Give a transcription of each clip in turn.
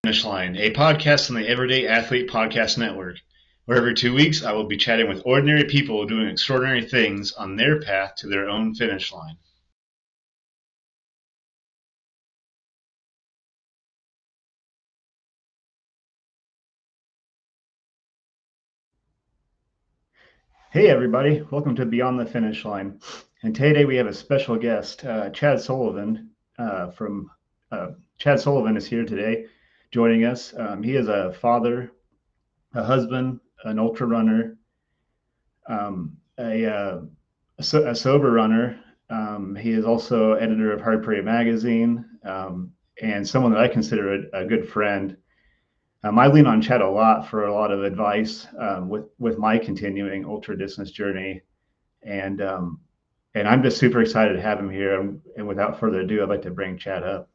Finish Line, a podcast on the Everyday Athlete Podcast Network, where every 2 weeks I will be chatting with ordinary people doing extraordinary things on their path to their own finish line. Hey everybody, welcome to Beyond the Finish Line. And today we have a special guest, Chad Sullivan. Chad Sullivan is here today, joining us. He is a father, a husband, an ultra runner, a sober runner. He is also editor of Hard Prairie Magazine, and someone that I consider a good friend. I lean on Chad a lot for a lot of advice with my continuing ultra distance journey, and I'm just super excited to have him here. And without further ado, I'd like to bring Chad up.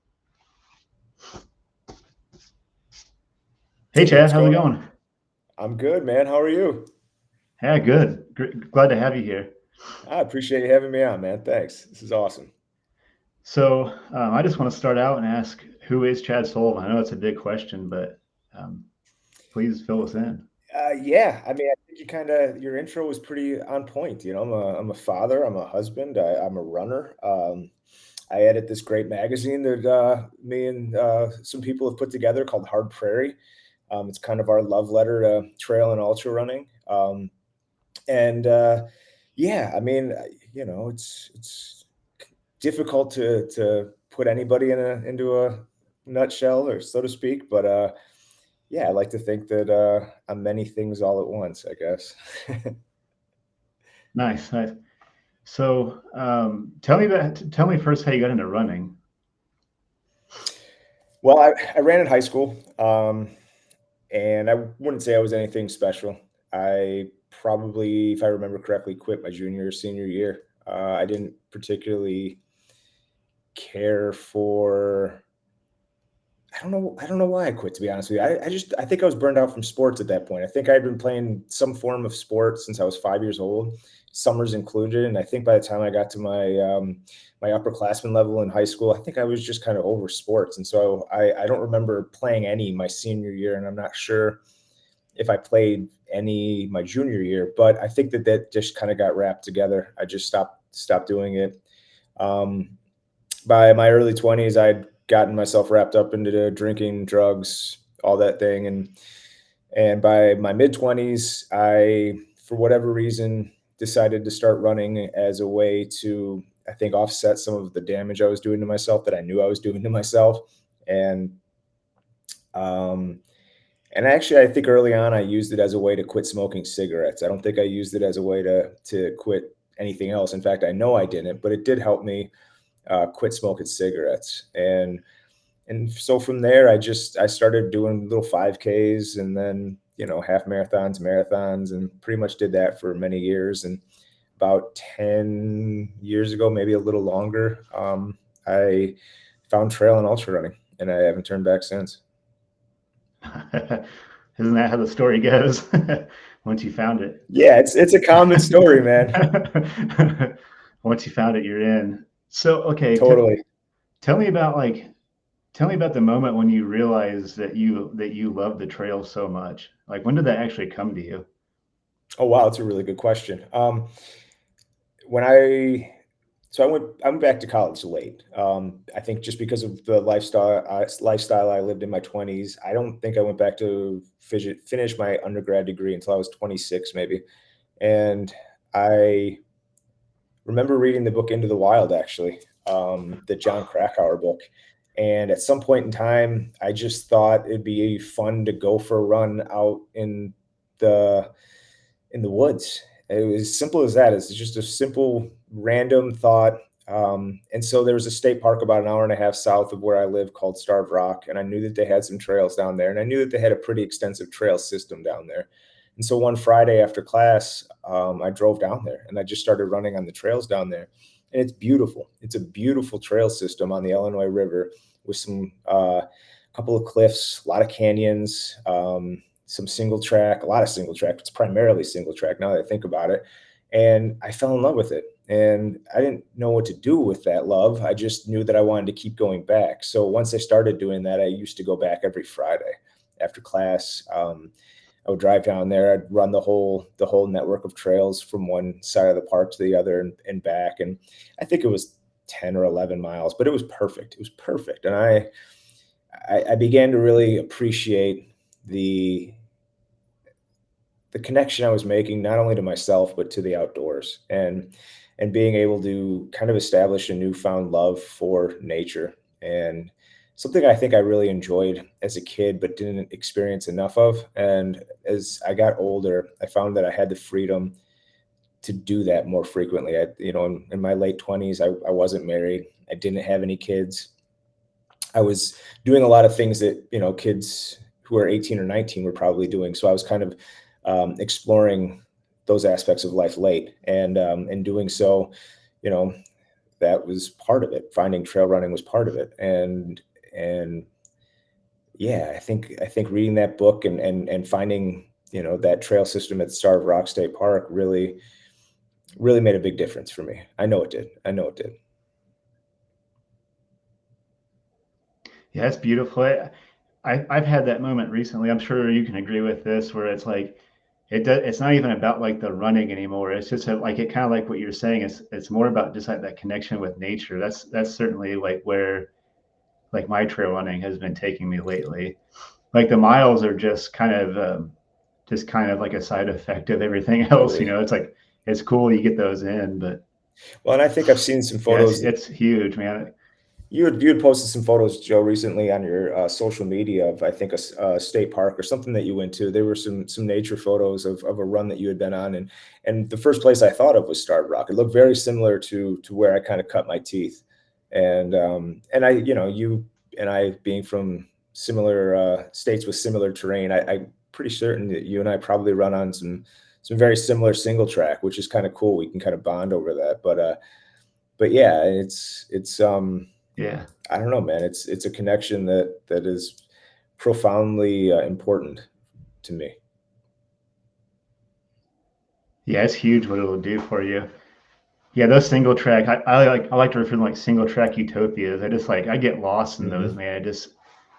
Hey Chad, how's it going? I'm good, man. How are you? Yeah, good. Glad to have you here. I appreciate you having me on, man. Thanks. This is awesome. So I just want to start out and ask, who is Chad Sullivan? I know it's a big question, but um, please fill us in. Yeah, I mean, I think your intro was pretty on point. I'm a father, I'm a husband, I'm a runner. I edit this great magazine that me and some people have put together called Hard Prairie. It's kind of our love letter to trail and ultra running. And yeah, I mean, it's difficult to put anybody into a nutshell, or so to speak, but yeah, I like to think that I'm many things all at once, I guess. Nice, nice. So tell me first how you got into running. Well, I ran in high school, and I wouldn't say I was anything special. I probably, if I remember correctly, quit my junior or senior year. I didn't particularly care for. I don't know why I quit, to be honest with you. I think I was burned out from sports at that point. I think I'd been playing some form of sport since I was 5 years old, summers included. And I think by the time I got to my upperclassman level in high school, I think I was just kind of over sports. And so I don't remember playing any my senior year, and I'm not sure if I played any my junior year, but I think that just kind of got wrapped together. I just stopped doing it. Um, by my early 20s, I'd gotten myself wrapped up into the drinking, drugs, all that thing, and by my mid 20s, I, for whatever reason, decided to start running as a way to, I think, offset some of the damage I was doing to myself that I knew I was doing to myself. And um, and actually, I think early on I used it as a way to quit smoking cigarettes. I don't think I used it as a way to quit anything else. In fact, I know I didn't, but it did help me quit smoking cigarettes. And so from there, I started doing little 5Ks, and then half marathons, and pretty much did that for many years. And about 10 years ago, maybe a little longer, I found trail and ultra running, and I haven't turned back since. Isn't that how the story goes? Once you found it. Yeah, it's a common story, man. Once you found it, you're in. So, okay, Totally. tell me about tell me about the moment when you realized that you love the trail so much. Like, when did that actually come to you? Oh wow, that's a really good question. When I went back to college late. I think just because of the lifestyle I lived in my 20s, I don't think I went back to finish my undergrad degree until I was 26, maybe. And I remember reading the book Into the Wild, actually, the John Krakauer book. And at some point in time, I just thought it'd be fun to go for a run out the in the woods. It was as simple as that. It's just a simple, random thought. And so there was a state park about an hour and a half south of where I live called Starved Rock. And I knew that they had some trails down there. And I knew that they had a pretty extensive trail system down there. And so one Friday after class, I drove down there and I just started running on the trails down there. And it's beautiful. It's a beautiful trail system on the Illinois River with some couple of cliffs, a lot of canyons, some single track, a lot of single track. It's primarily single track now that I think about it. And I fell in love with it. and I didn't know what to do with that love. I just knew that I wanted to keep going back. So once I started doing that, I used to go back every Friday after class. I would drive down there. I'd run the whole network of trails from one side of the park to the other and back. And I think it was 10 or 11 miles, but it was perfect. It was perfect. And I began to really appreciate the connection I was making, not only to myself, but to the outdoors, and being able to kind of establish a newfound love for nature, and something I think I really enjoyed as a kid, but didn't experience enough of. And as I got older, I found that I had the freedom to do that more frequently. In my late 20s, I wasn't married. I didn't have any kids. I was doing a lot of things that, kids who are 18 or 19 were probably doing. So I was kind of exploring those aspects of life late, and doing so, you know, that was part of it. Finding trail running was part of it, and yeah, I think reading that book and finding that trail system at Starved Rock State Park really made a big difference for me. I know it did. I know it did. Yeah, it's beautiful. I've had that moment recently. I'm sure you can agree with this, where it's like it's not even about like the running anymore. It's just like it kind of like what you're saying. It's more about just like that connection with nature. That's certainly like where like my trail running has been taking me lately. Like the miles are just kind of like a side effect of everything else. Really. It's like it's cool you get those in, but Well, and I think I've seen some yeah, photos. it's huge, man. You had posted some photos, Joe, recently on your social media of, I think, a state park or something that you went to. There were some nature photos of a run that you had been on, and the first place I thought of was Starved Rock. It looked very similar to where I kind of cut my teeth, and you and I, being from similar states with similar terrain, I'm pretty certain that you and I probably run on some very similar single track, which is kind of cool. We can kind of bond over that, but yeah, it's. Yeah. I don't know, man. It's a connection that is profoundly important to me. Yeah, it's huge what it'll do for you. Yeah, those single track, I like to refer to them like single track utopias. I get lost in those, Hmm. man. It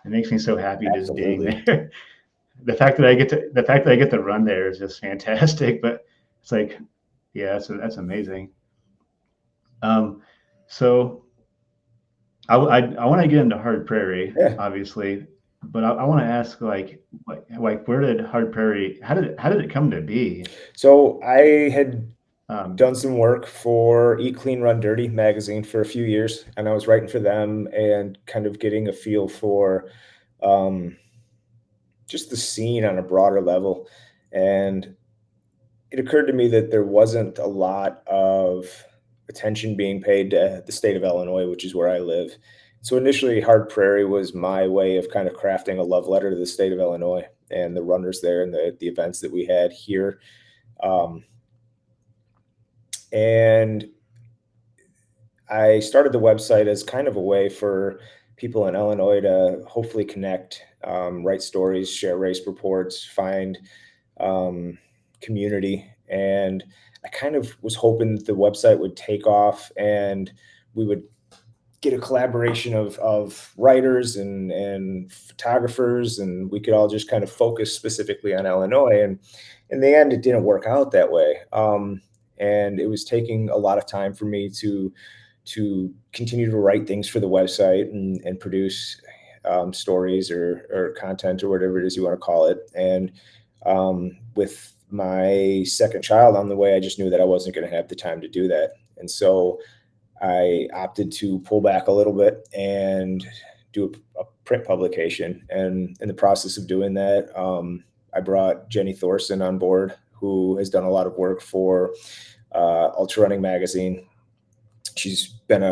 makes me so happy just being Absolutely. there. The fact that I get to run there is just fantastic. But it's like, yeah, that's amazing. Um, so I want to get into Hard Prairie, Yeah. obviously, but I want to ask like where did Hard Prairie how did it come to be? So I had Um, done some work for Eat Clean Run Dirty magazine for a few years, and I was writing for them and kind of getting a feel for um, just the scene on a broader level. And it occurred to me that there wasn't a lot of attention being paid to the state of Illinois, which is where I live. So initially, Hard Prairie was my way of kind of crafting a love letter to the state of Illinois and the runners there and the events that we had here. Um, and I started the website as kind of a way for people in Illinois to hopefully connect, write stories, share race reports, find um, community. And I kind of was hoping that the website would take off and we would get a collaboration of writers and photographers, and we could all just kind of focus specifically on Illinois. And in the end, it didn't work out that way. And it was taking a lot of time for me to continue to write things for the website and produce stories or content or whatever it is you want to call it. And with my second child on the way, I just knew that I wasn't going to have the time to do that. And so I opted to pull back a little bit and do a print publication. And in the process of doing that, I brought Jenny Thorson on board, who has done a lot of work for Ultra Running Magazine. She's had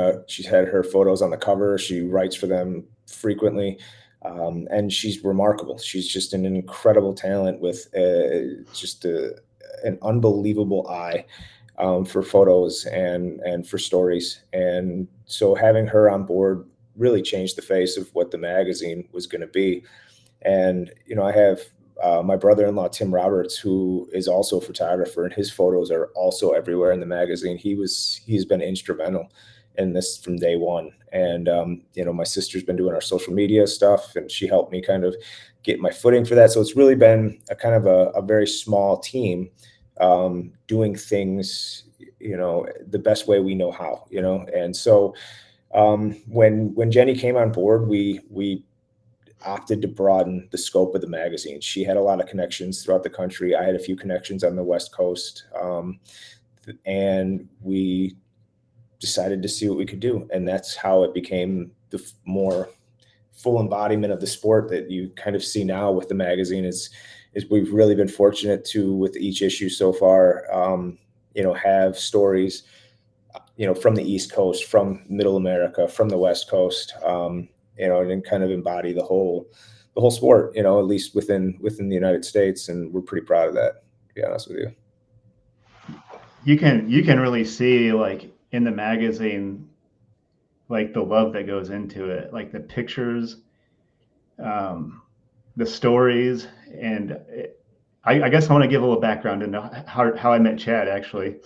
her photos on the cover. She writes for them frequently, and she's remarkable. She's just an incredible talent with an unbelievable eye for photos and for stories. And so having her on board really changed the face of what the magazine was going to be. And I have My brother-in-law, Tim Roberts, who is also a photographer, and his photos are also everywhere in the magazine. He's been instrumental in this from day one. And, my sister's been doing our social media stuff, and she helped me kind of get my footing for that. So it's really been a kind of a very small team, doing things, the best way we know how, and so, when Jenny came on board, we opted to broaden the scope of the magazine. She had a lot of connections throughout the country. I had a few connections on the West Coast, and we decided to see what we could do. And that's how it became the more full embodiment of the sport that you kind of see now with the magazine. Is we've really been fortunate to, with each issue so far, have stories, from the East Coast, from Middle America, from the West Coast, and then kind of embody the whole sport, at least within the United States. And we're pretty proud of that, to be honest with you. You can really see, like, in the magazine, like, the love that goes into it, like the pictures, the stories. And I guess I want to give a little background into how I met Chad, actually.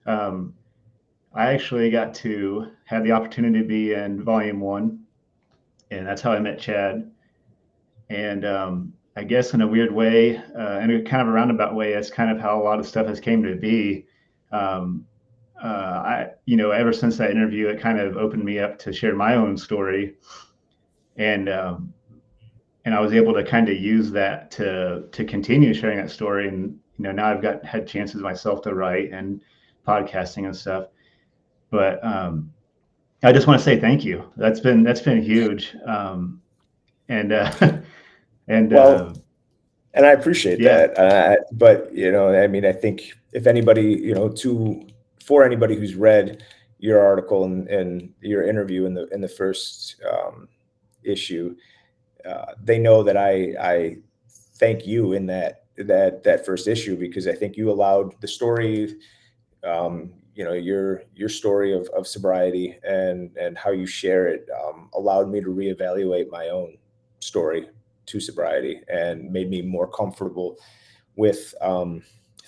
I actually got to have the opportunity to be in Volume 1, and that's how I met Chad. And I guess in a weird way, in a kind of a roundabout way, that's kind of how a lot of stuff has came to be. Ever since that interview, it kind of opened me up to share my own story, and I was able to kind of use that to continue sharing that story. And now I've had chances myself to write and podcasting and stuff. But I just want to say thank you. That's been huge. And Well, and I appreciate yeah. that. But I think if anybody, for anybody who's read your article and your interview in the first issue, they know that I thank you in that first issue, because I think you allowed the story, your story of sobriety and how you share it, allowed me to reevaluate my own story to sobriety, and made me more comfortable with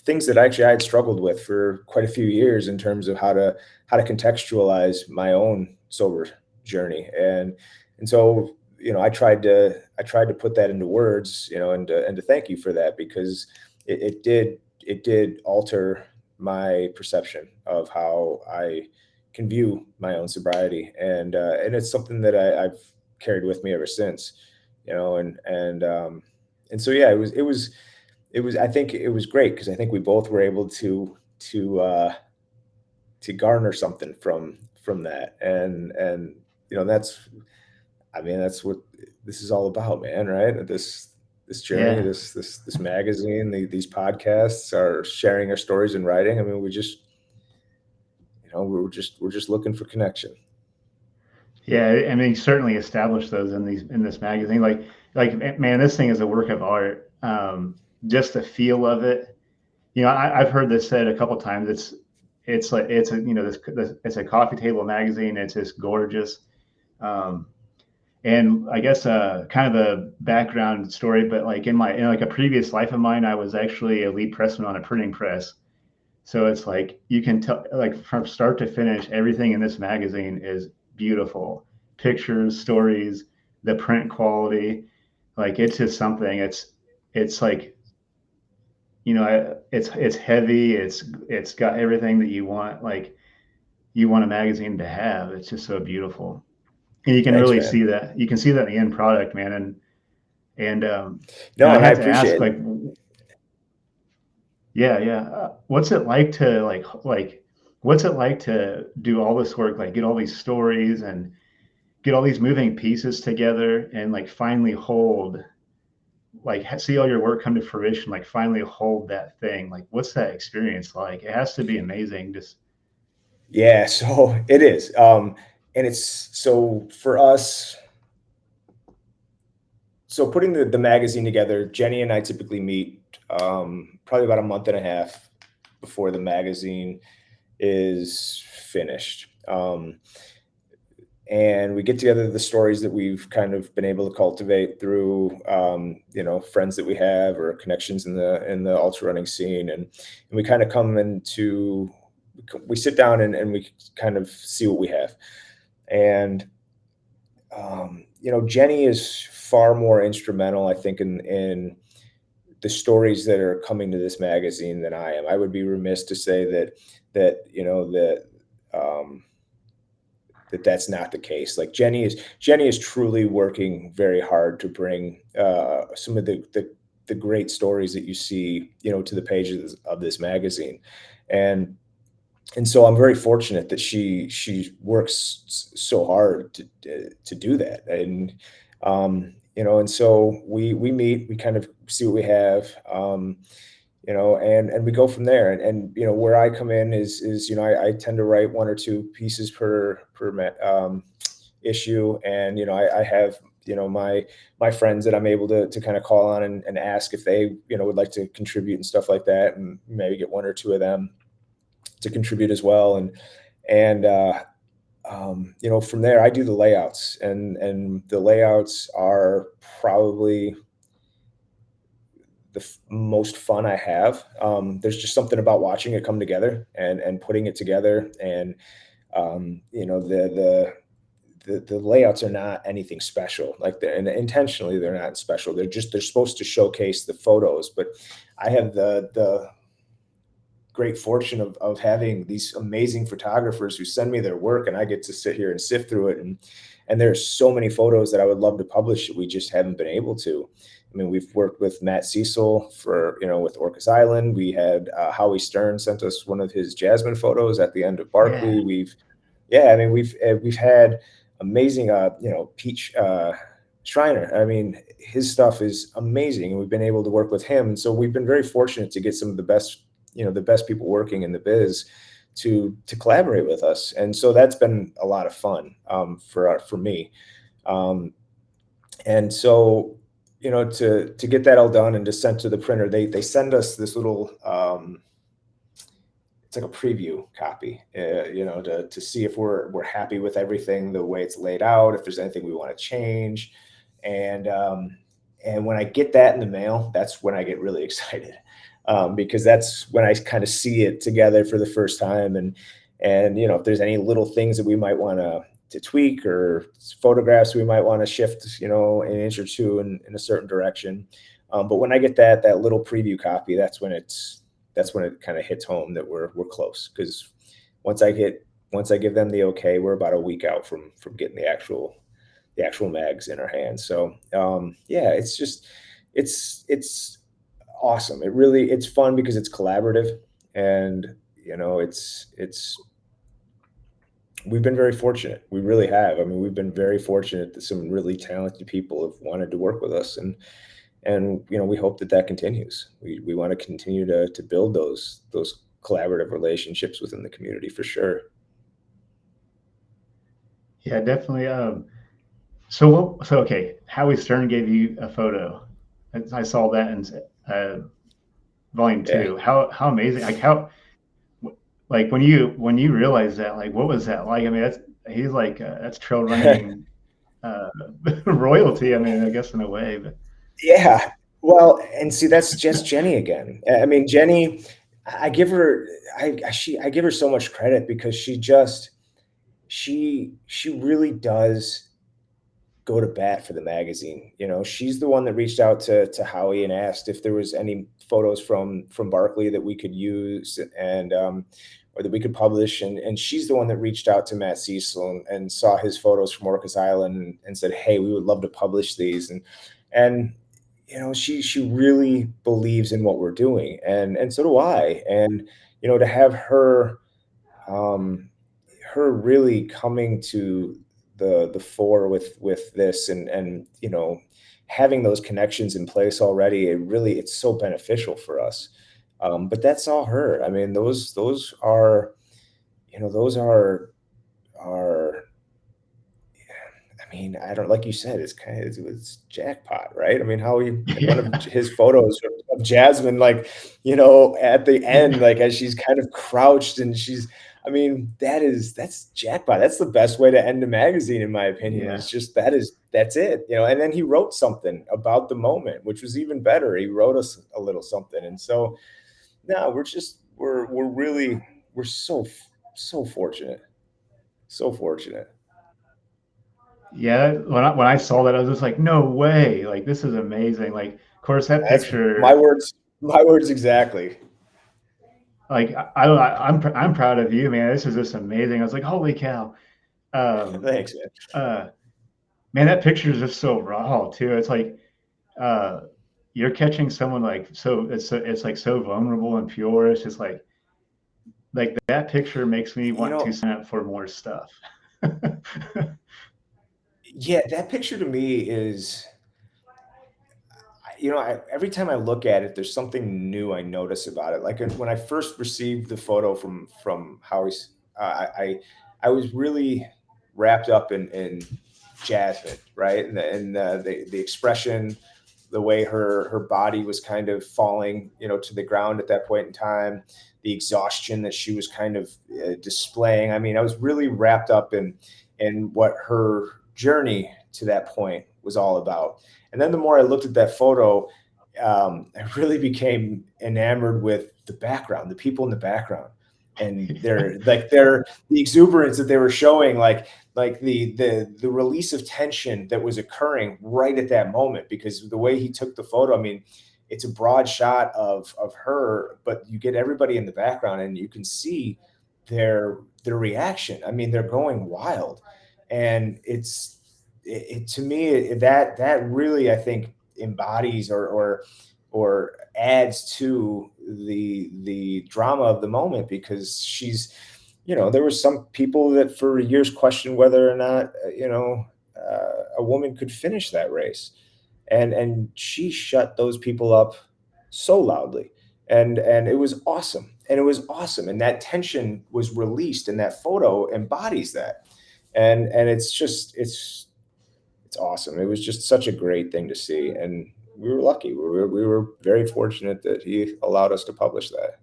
things that actually I had struggled with for quite a few years, in terms of how to contextualize my own sober journey. And so, I tried to put that into words, and to thank you for that, because it did alter my perception of how I can view my own sobriety. And it's something that I've carried with me ever since, and so, yeah, it was, I think it was great, because I think we both were able to garner something from that. And that's what this is all about, man. Right? This journey, Yeah. this magazine, these podcasts are sharing our stories and writing. I mean, we're just looking for connection. Yeah, I mean, certainly established those in this magazine. Like, man, this thing is a work of art. Just the feel of it. I've heard this said a couple times. It's like it's a it's a coffee table magazine. It's just gorgeous. And I guess kind of a background story, but like in like a previous life of mine, I was actually a lead pressman on a printing press. So it's like you can tell, like, from start to finish, everything in this magazine is beautiful. Pictures, stories, the print quality, like, it's just something. It's like, it's heavy. It's got everything that you want, like, you want a magazine to have. It's just so beautiful, and you can Thanks, really man. see that. You can see that in the end product, man. And No, I and I had to ask, appreciate it. like, yeah. What's it like to what's it like to do all this work, like get all these stories and get all these moving pieces together, and like finally hold, like, see all your work come to fruition, like finally hold that thing. Like, what's that experience like? It has to be amazing. Just Yeah, so it is. And it's so for us. So putting the magazine together, Jenny and I typically meet probably about a month and a half before the magazine is finished. and we get together the stories that we've kind of been able to cultivate through friends that we have or connections in the ultra running scene, and we kind of come into we sit down and we kind of see what we have. And Jenny is far more instrumental, I think, in the stories that are coming to this magazine than I am. I would be remiss to say um, that's not the case. Like Jenny is truly working very hard to bring some of the great stories that you see, to the pages of this magazine, and so I'm very fortunate that she works so hard to do that, and so we meet, we kind of see what we have, and we go from there. And where I come in is I tend to write one or two pieces per issue, and I have my friends that I'm able to kind of call on and ask if they would like to contribute and stuff like that, and maybe get one or two of them to contribute as well. And from there I do the layouts, and the layouts are probably the most fun I have. There's just something about watching it come together and putting it together. And the layouts are not anything special, and intentionally they're not special. They're supposed to showcase the photos, but I have the great fortune of having these amazing photographers who send me their work, and I get to sit here and sift through it. And there's so many photos that I would love to publish that we just haven't been able to. I mean, we've worked with Matt Cecil with Orcas Island. We had Howie Stern sent us one of his Jasmine photos at the end of Barkley. Yeah. We've had amazing, Peach Schreiner. I mean, his stuff is amazing, and we've been able to work with him. And so we've been very fortunate to get some of the best people working in the biz to collaborate with us. And so that's been a lot of fun for me. And so, to get that all done and just sent to the printer, they send us this little, it's like a preview copy, to see if we're happy with everything, the way it's laid out, if there's anything we want to change. And when I get that in the mail, that's when I get really excited. Because that's when I kind of see it together for the first time. And if there's any little things that we might want to tweak, or photographs we might want to shift, an inch or two in a certain direction. But when I get that little preview copy, that's when it kind of hits home that we're close. Because once I give them the okay, we're about a week out from getting the actual mags in our hands. So it's awesome. It's fun because it's collaborative, and we've been very fortunate. We really have. I mean, we've been very fortunate that some really talented people have wanted to work with us, and we hope that continues. We want to continue to build those collaborative relationships within the community for sure. Yeah, definitely. So okay, Howie Stern gave you a photo. I saw that in volume 2. Yeah. How amazing! Like when you realize that, like, what was that like? I mean, he's like that's trail running royalty. I mean, I guess in a way, but yeah. Well, and see, that's just Jenny again. I mean, Jenny, I give her so much credit, because she really does go to bat for the magazine. She's the one that reached out to Howie and asked if there was any photos from Barkley that we could use, and or that we could publish. And she's the one that reached out to Matt Cecil and saw his photos from Orcas Island and said, hey, we would love to publish these. And she really believes in what we're doing, and so do I. And to have her really coming to the fore with this, and having those connections in place already, it's so beneficial for us. But that's all her. I mean, those are I mean, I don't, like you said, it's jackpot, right? I mean, how one of his photos of Jasmine, like, at the end, like as she's kind of crouched and she's I mean, that's jackpot. That's the best way to end a magazine, in my opinion. Yeah. Is just that's it, you know. And then he wrote something about the moment, which was even better. He wrote us a little something, and so no, we're really we're so fortunate, so fortunate. Yeah, when I saw that, I was just like, no way! Like this is amazing. Like, of course, that That's my picture. words, my words exactly. Like, I'm proud of you, man. This is just amazing. I was like, holy cow. Um, Thanks, man. uh, man, that picture is just so raw too. It's like uh, you're catching someone like it's like so vulnerable and pure. It's just like that picture makes me You want to know, sign up for more stuff. yeah, that picture to me is, you know, every time I look at it, there's something new I notice about it. Like when I first received the photo from Howie's, I was really wrapped up in Jasmine, right, and the expression, the way her body was kind of falling, you know, to the ground at that point in time, the exhaustion that she was kind of displaying. I mean, I was really wrapped up in what her journey to that point was all about. And then the more I looked at that photo, I really became enamored with the background, the people in the background, and the exuberance that they were showing, like the release of tension that was occurring right at that moment. Because the way he took the photo, I mean, it's a broad shot of her, but you get everybody in the background, and you can see their reaction. I mean, they're going wild, and to me that really, I think, embodies or adds to the drama of the moment, because she's, you know, there was some people that for years questioned whether or not, a woman could finish that race, and she shut those people up so loudly, and it was awesome, and that tension was released, and that photo embodies that, and it's awesome. It was just such a great thing to see, and we were lucky. We were very fortunate that he allowed us to publish that.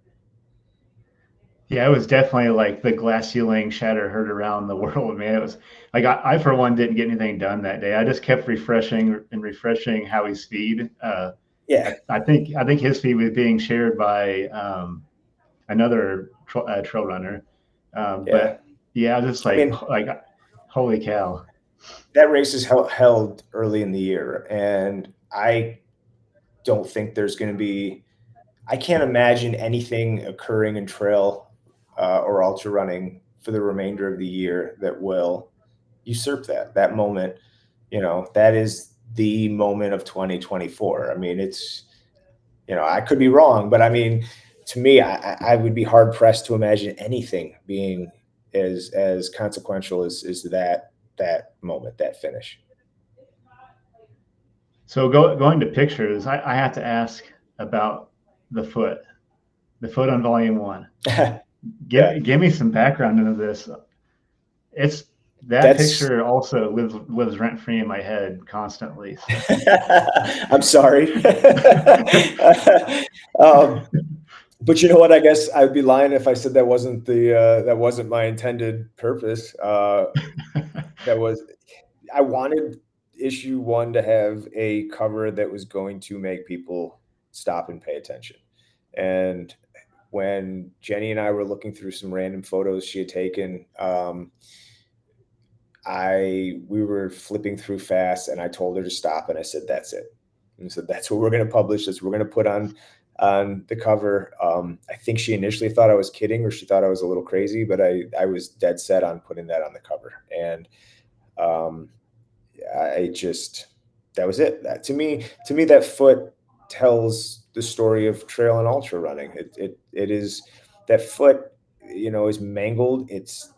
Yeah, it was definitely like the glass ceiling shatter heard around the world, man. It was like I for one didn't get anything done that day. I just kept refreshing and refreshing Howie's feed. Yeah, I think his feed was being shared by another trail runner. yeah. But yeah, I was just I mean, like holy cow. that race is held early in the year, and I don't think there's going to be. I can't imagine anything occurring in trail or ultra running for the remainder of the year that will usurp that moment. You know, that is the moment of 2024. I mean, it's, you know, I could be wrong, but I mean, to me, I would be hard pressed to imagine anything being as consequential as that moment, that finish. So going to pictures, I have to ask about the foot, the foot on volume one. Yeah, Give me some background into this. It's that that's. picture also lives rent free in my head constantly. So. I'm sorry. um, but you know what? I guess I'd be lying if I said that wasn't my intended purpose. That was I wanted issue one to have a cover that was going to make people stop and pay attention. And when Jenny and I were looking through some random photos she had taken, we were flipping through fast, and I told her to stop, and I said, "That's it." And so that's what we're going to publish. That's what we're going to put on the cover. I think she initially thought I was kidding, or she thought I was a little crazy, but I was dead set on putting that on the cover. And um, I just that was it. To me, that foot tells the story of trail and ultra running. It is that foot, you know, is mangled. It's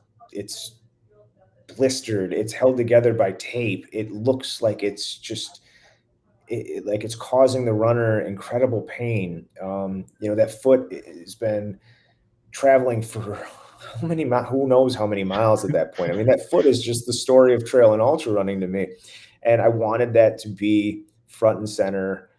blistered. It's held together by tape. It looks like it's just like it's causing the runner incredible pain. You know, that foot has been traveling for how many who knows how many miles at that point. I mean, that foot is just the story of trail and ultra running to me, and I wanted that to be front and center.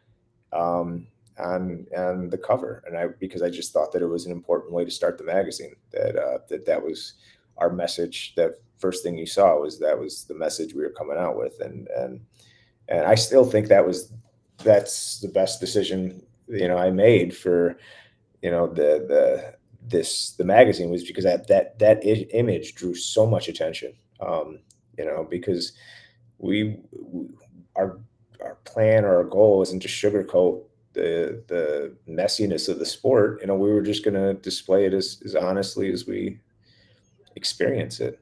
um, on the cover, and because I just thought that it was an important way to start the magazine. That was our message. That first thing you saw was the message we were coming out with, and I still think that's the best decision I made for the magazine, was because that image drew so much attention. Because we our plan or our goal isn't to sugarcoat the messiness of the sport. We were just going to display it as honestly as we experience it.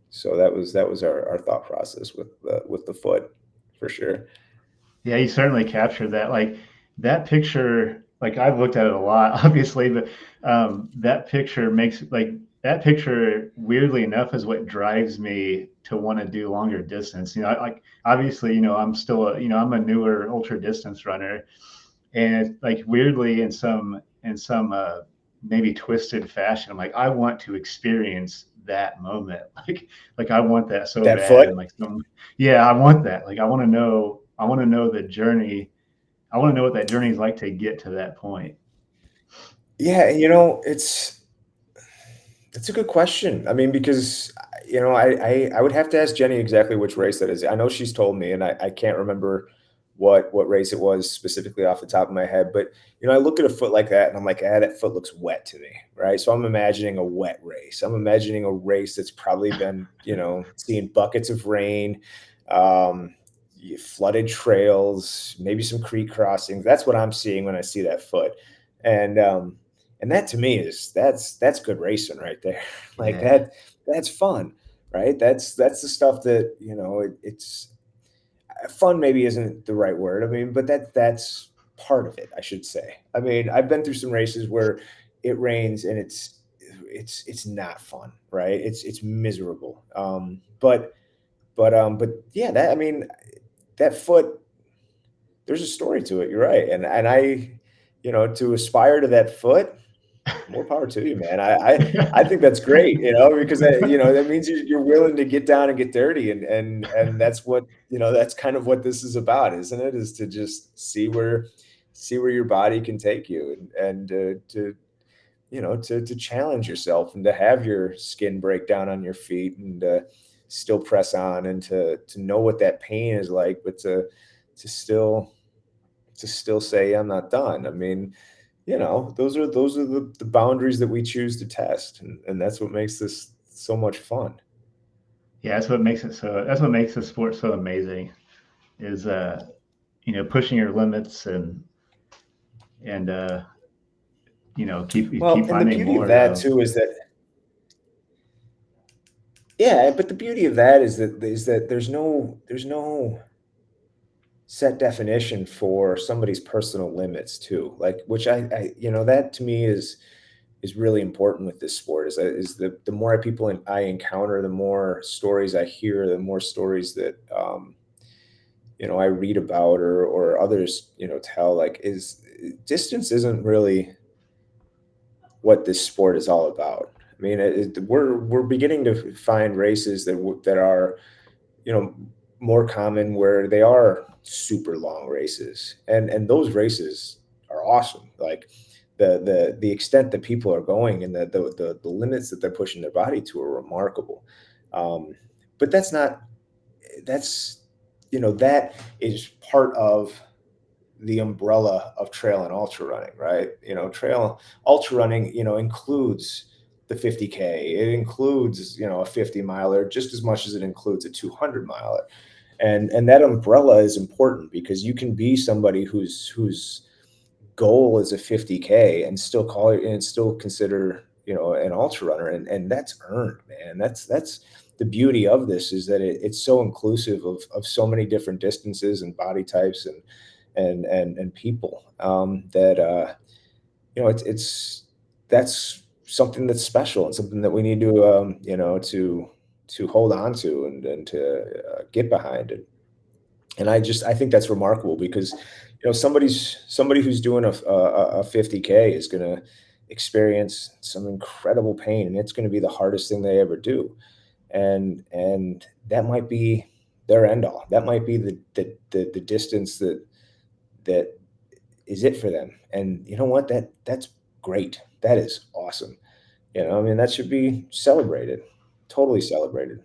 So that was our thought process with the foot, for sure. Yeah, you certainly captured that. Like that picture, like I've looked at it a lot, obviously, but that picture makes like that picture, weirdly enough, is what drives me to want to do longer distance. Like obviously, I'm a newer ultra distance runner, and like weirdly in some maybe twisted fashion, I'm like, I want to experience that moment. Like I want that so That bad. foot. And like yeah, I want that. Like I want to know the journey. I want to know what that journey is like to get to that point. Yeah, it's a good question. I mean, because I would have to ask Jenny exactly which race that is. I know she's told me, and I can't remember what race it was specifically off the top of my head. But I look at a foot like that, and I'm like, that foot looks wet to me, right? So I'm imagining a wet race. I'm imagining a race that's probably been seeing buckets of rain, um, flooded trails, maybe some creek crossings. That's what I'm seeing when I see that foot, and that to me that's good racing right there. Like Yeah. that's fun, right? That's the stuff that it's fun. Maybe isn't the right word. I mean, but that's part of it, I should say. I mean, I've been through some races where it rains and it's not fun, right? It's miserable. But yeah, that I mean, that foot, there's a story to it. You're right, and to aspire to that foot, more power to you, man. I think that's great, because that means you're willing to get down and get dirty, and that's what that's kind of what this is about, isn't it? Is to just see where your body can take you, and to challenge yourself, and to have your skin break down on your feet, and still press on, and to know what that pain is like, but to still say I'm not done. I mean, those are the boundaries that we choose to test, and that's what makes this so much fun. Yeah, that's what makes the sport so amazing is pushing your limits and keep Well, and the finding beauty of more that of. too is that, yeah, but the beauty of that is that there's no set definition for somebody's personal limits too. Like, which that to me is really important with this sport. Is the more people I encounter, the more stories I hear, the more stories that I read about, or others tell. Like, is distance isn't really what this sport is all about. I mean, we're beginning to find races that are more common, where they are super long races, and those races are awesome. Like the extent that people are going, and the limits that they're pushing their body to, are remarkable. Um, but that's that is part of the umbrella of trail and ultra running, right? Trail ultra running, includes the 50K. It includes, a 50 miler just as much as it includes a 200 miler. And that umbrella is important, because you can be somebody whose goal is a 50K and still call it, and still consider, an ultra runner. And that's earned, man. That's the beauty of this, is that it's so inclusive of so many different distances and body types, and people, that it's that's something that's special, and something that we need to to hold on to, and to get behind it. And I think that's remarkable, because somebody who's doing a 50K is going to experience some incredible pain, and it's going to be the hardest thing they ever do, and that might be their end all. That might be the distance that is it for them. And you know what? That's great. That is awesome. I mean, that should be celebrated, totally celebrated.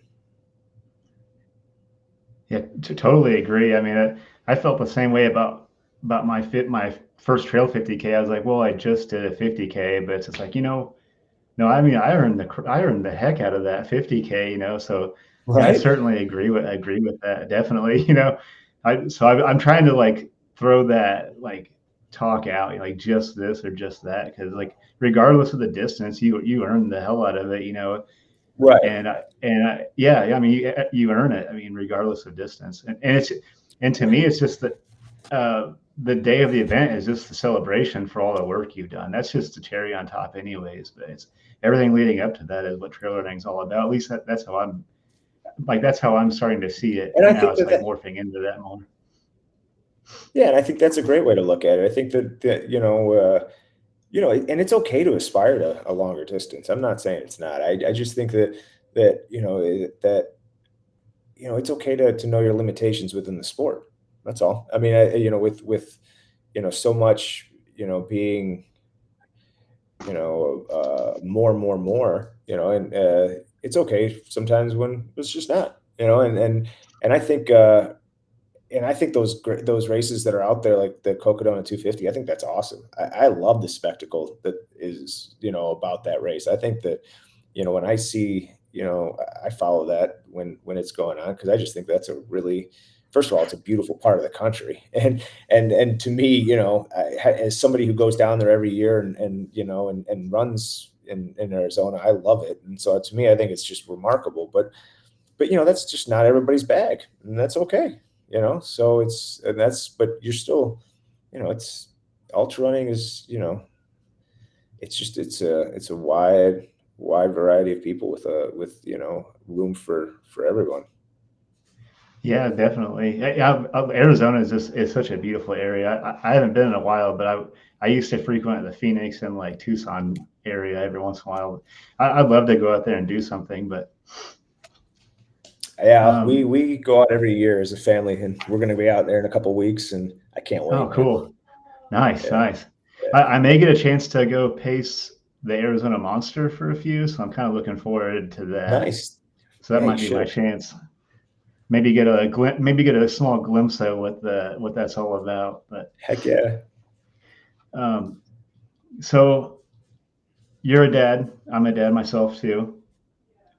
Yeah, totally agree. I mean, I felt the same way about my first trail 50K. I was like, well, I just did a 50K, but it's just like, no, I mean, I earned the heck out of that 50K, So yeah, I Right. certainly agree with that. Definitely, I'm trying to like throw that like talk out, like just this or just that, because like regardless of the distance, you earn the hell out of it. Right. Yeah, I mean, you earn it. I mean, regardless of distance, and to me, it's just that the day of the event is just the celebration for all the work you've done. That's just the cherry on top, anyways. But it's everything leading up to that is what trail running is all about. At least that's how I'm starting to see it And I now. think It's that, like morphing into that more. yeah, and I think that's a great way to look at it. I think that and it's okay to aspire to a longer distance. I'm not saying it's not. I just think that it's okay to know your limitations within the sport. That's all. I mean, with so much being more and more and more, and it's okay sometimes when it's just not, and I think those races that are out there, like the Cocodona 250, I think that's awesome. I love the spectacle that is, about that race. I think that, when I see, I follow that when it's going on, because I just think that's a really, first of all, it's a beautiful part of the country, and to me, as somebody who goes down there every year and runs in Arizona, I love it, and so to me, I think it's just remarkable. But that's just not everybody's bag, and that's okay. So but you're still, it's ultra running is, it's a wide variety of people with room for everyone. Yeah, definitely. Arizona is such a beautiful area. I haven't been in a while, but I used to frequent the Phoenix and like Tucson area every once in a while. I'd love to go out there and do something, but Yeah, we um, we go out every year as a family, and we're going to be out there in a couple weeks, and I can't oh, wait, man. cool. Nice, Yeah, nice. yeah. I may get a chance to go pace the Arizona Monster for a few, so I'm kind of looking forward to that. Nice. So that Yeah, you might be my should. chance. Maybe get a small glimpse of what that's all about. But Heck yeah. um, so you're a dad. I'm a dad myself too.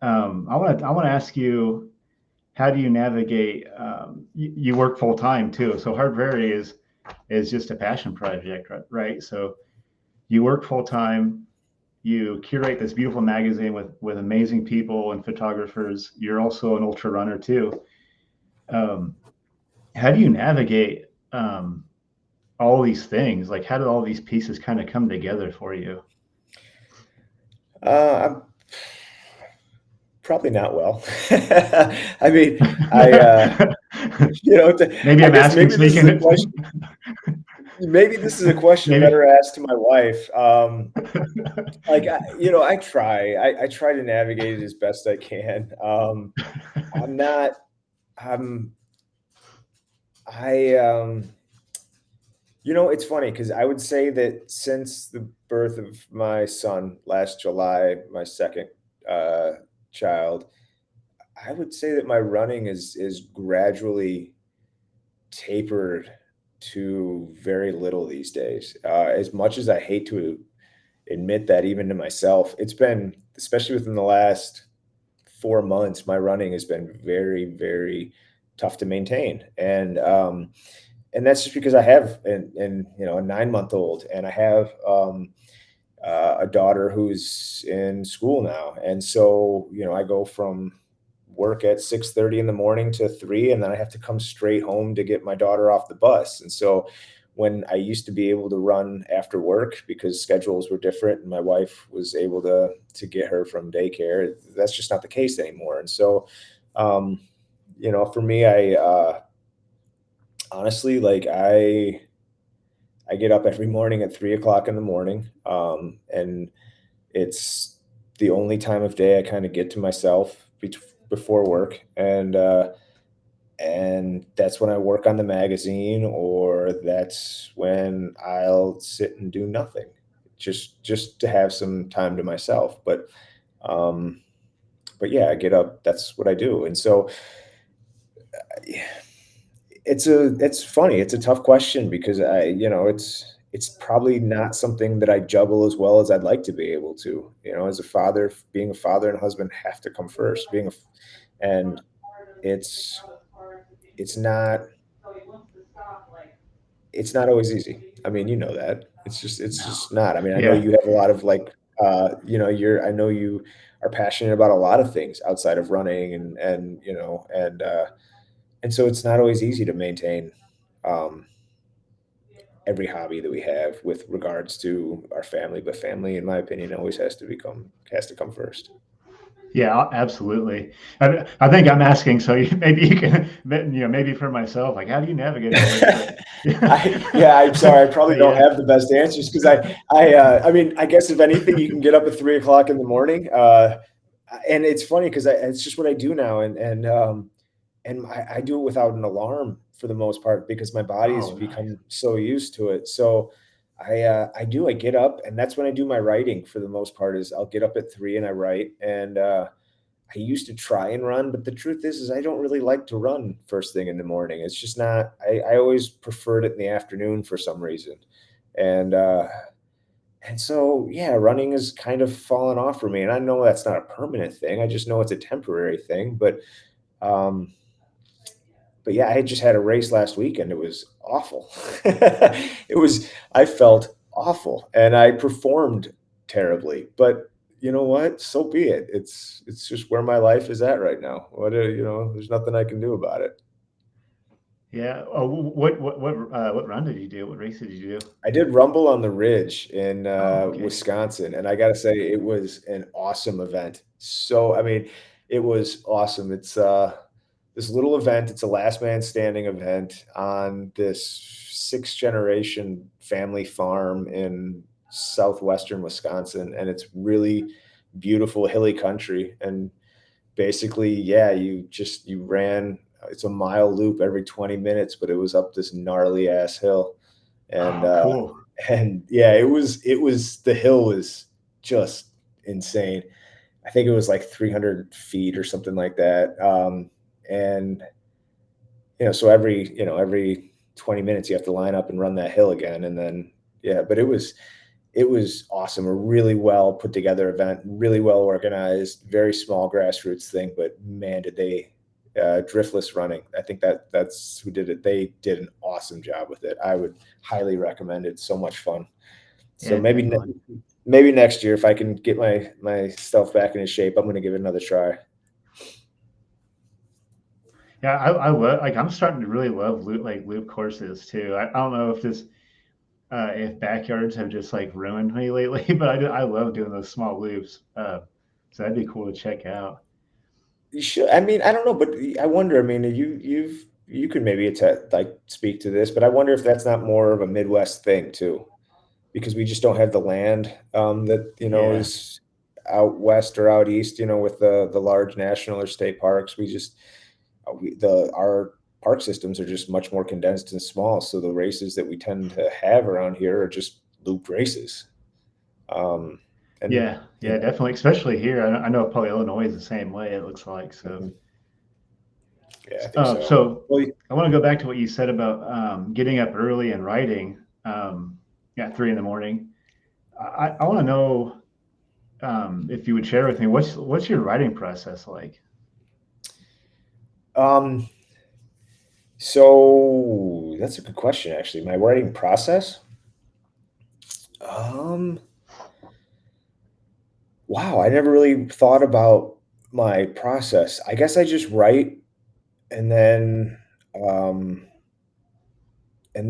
I want to ask you, how do you navigate? You work full time too, so Hard Prairie is just a passion project, right? So you work full time. You curate this beautiful magazine with amazing people and photographers. You're also an ultra runner too. Um, how do you navigate all these things? Like, how did all these pieces kind of come together for you? I'm probably not well. I mean, I Maybe I I'm guess asking speaking. maybe this is a question Maybe. better asked to my wife. Like I try. I try to navigate it as best I can. I'm not. I'm. I. It's funny because I would say that since the birth of my son last July, my second uh, child, I would say that my running is gradually tapered to very little these days. As much as I hate to admit that, even to myself, it's been, especially within the last 4 months, my running has been very, very tough to maintain, and that's just because I have a 9 month old, and I have a daughter who's in school now, and so I go from work at 6:30 in the morning to 3, and then I have to come straight home to get my daughter off the bus. And so when I used to be able to run after work because schedules were different and my wife was able to get her from daycare, that's just not the case anymore. And so um, for me, I honestly, like, I get up every morning at 3 o'clock in the morning, and it's the only time of day I kind of get to myself before work, and and that's when I work on the magazine, or that's when I'll sit and do nothing, just to have some time to myself. Um, but yeah, I get up. That's what I do, and so it's funny. It's a tough question because it's probably not something that I juggle as well as I'd like to be able to. As a father, being a father and husband have to come first. And it's it's not it's not always easy. I mean, you know that. It's just not. I mean, I know Yeah. you have a lot of like, I know you are passionate about a lot of things outside of running and so it's not always easy to maintain um, every hobby that we have with regards to our family, but family, in my opinion, always has to come first. Yeah, absolutely. I think I'm asking so maybe you can, maybe for myself, like, how do you navigate all this? But Yeah, I'm sorry. I probably but don't yeah, have the best answers because I mean, I guess if anything, you can get up at 3 o'clock in the morning. And it's funny because it's just what I do now. And I do it without an alarm for the most part because my body has oh, nice. become so used to it. So I get up, and that's when I do my writing for the most part. Is I'll get up at 3 and I write, and I used to try and run, but the truth is I don't really like to run first thing in the morning. It's just not. I always preferred it in the afternoon for some reason, and uh, and so yeah, running has kind of fallen off for me. And I know that's not a permanent thing. I just know it's a temporary thing, um, but yeah, I had just had a race last week and it was awful. I felt awful and I performed terribly, but you know what? So be it. It's just where my life is at right now. There's nothing I can do about it. Yeah. Oh, what run did you do? What race did you do? I did Rumble on the Ridge in Oh, okay. Wisconsin, and I got to say it was an awesome event. So, I mean, it was awesome. It's this little event. It's a last man standing event on this sixth generation family farm in southwestern Wisconsin, and it's really beautiful hilly country. And basically, yeah, you ran. It's a mile loop every 20 minutes, but it was up this gnarly ass hill, and Oh, cool. yeah, it was the hill was just insane. I think it was like 300 feet or something like that. And so every 20 minutes you have to line up and run that hill again, and then yeah, but it was awesome. A really well put together event, really well organized, very small grassroots thing, but man, did they driftless running. I think that's who did it. They did an awesome job with it. I would highly recommend it. So much fun. So Yeah, definitely. maybe next year if I can get my stuff back into shape, I'm going to give it another try. Yeah, I love like I'm starting to really love loop courses too. I don't know if backyards have just like ruined me lately, but I love doing those small loops. So that'd be cool to check out. You should. I mean, I don't know, but I wonder. I mean, you could maybe like speak to this, but I wonder if that's not more of a Midwest thing too, because we just don't have the land that Yeah, is out west or out east. With the large national or state parks, our park systems are just much more condensed and small. So the races that we tend to have around here are just loop races. Um, and yeah, yeah, definitely. Especially here, I know probably Illinois is the same way. It looks like so. mhm. Yeah, I think so. So Well, I want to go back to what you said about getting up early and writing at 3 in the morning. I want to know if you would share with me what's your writing process like? um, so that's a good question, actually. My writing process. Um, wow, I never really thought about my process. I guess I just write and um,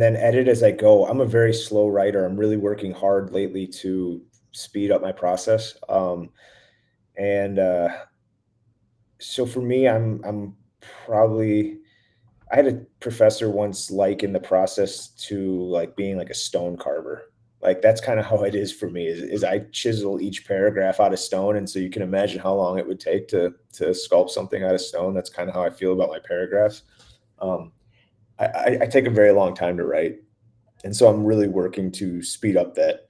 then edit as I go. I'm a very slow writer. I'm really working hard lately to speed up my process. And so for me, I'm probably I had a professor once liken the process to like being like a stone carver. Like that's kind of how it is for me. Is I chisel each paragraph out of stone, and so you can imagine how long it would take to sculpt something out of stone. That's kind of how I feel about my paragraphs. I take a very long time to write, and so I'm really working to speed up that